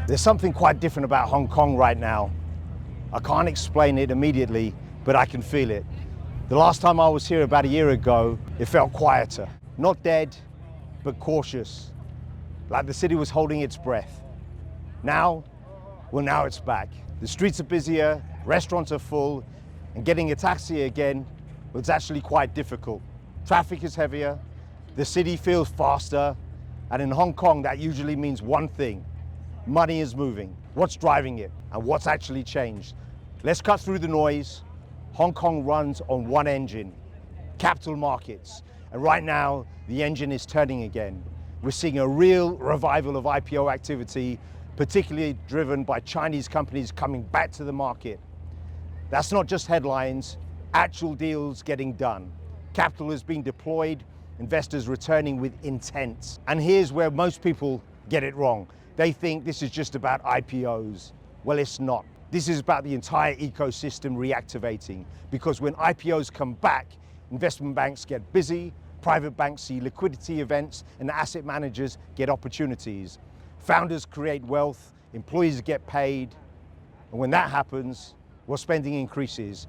There's something quite different about Hong Kong right now. I can't explain it immediately, but I can feel it. The last time I was here about a year ago, it felt quieter. Not dead, but cautious. Like the city was holding its breath. Now it's back. The streets are busier, restaurants are full, and getting a taxi again was actually quite difficult. Traffic is heavier, the city feels faster, and in Hong Kong that usually means one thing: money is moving. What's driving it and what's actually changed? Let's cut through the noise. Hong Kong runs on one engine: capital markets. And right now, the engine is turning again. We're seeing a real revival of IPO activity, particularly driven by Chinese companies coming back to the market. That's not just headlines, actual deals getting done. Capital is being deployed, investors returning with intent. And here's where most people get it wrong. They think this is just about IPOs. Well, it's not. This is about the entire ecosystem reactivating, because when IPOs come back, investment banks get busy, private banks see liquidity events, and asset managers get opportunities. Founders create wealth, employees get paid, and when that happens, well, spending increases,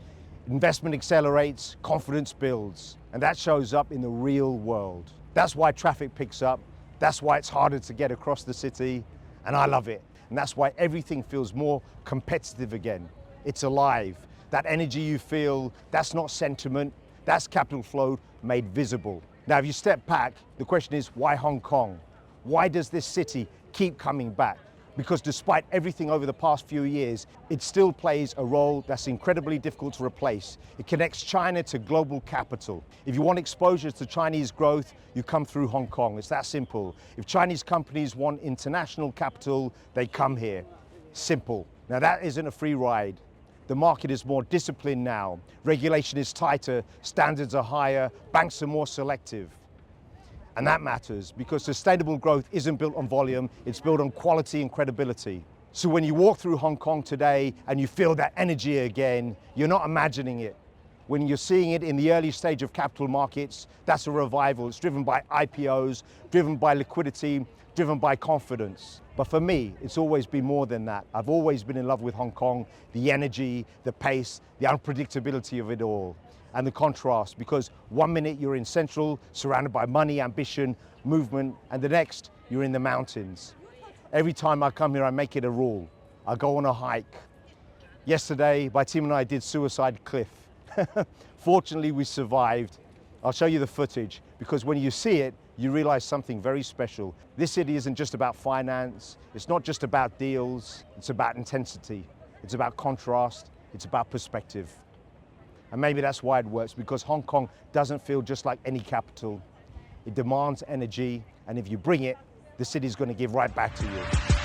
investment accelerates, confidence builds, and that shows up in the real world. That's why traffic picks up, that's why it's harder to get across the city, and I love it. And that's why everything feels more competitive again. It's alive. That energy you feel, that's not sentiment, that's capital flow made visible. Now, if you step back, the question is, why Hong Kong? Why does this city keep coming back? Because despite everything over the past few years, it still plays a role that's incredibly difficult to replace. It connects China to global capital. If you want exposure to Chinese growth, you come through Hong Kong. It's that simple. If Chinese companies want international capital, they come here. Simple. Now, that isn't a free ride. The market is more disciplined now. Regulation is tighter, standards are higher, banks are more selective. And that matters, because sustainable growth isn't built on volume, it's built on quality and credibility. So when you walk through Hong Kong today and you feel that energy again, you're not imagining it. When you're seeing it in the early stage of capital markets, that's a revival. It's driven by IPOs, driven by liquidity, driven by confidence. But for me, it's always been more than that. I've always been in love with Hong Kong, the energy, the pace, the unpredictability of it all, and the contrast, because one minute you're in Central, surrounded by money, ambition, movement, and the next, you're in the mountains. Every time I come here, I make it a rule. I go on a hike. Yesterday, my team and I did Suicide Cliff. Fortunately, we survived. I'll show you the footage, because when you see it, you realize something very special. This city isn't just about finance, it's not just about deals, it's about intensity, it's about contrast, it's about perspective. And maybe that's why it works, because Hong Kong doesn't feel just like any capital. It demands energy, and if you bring it, the city's going to give right back to you.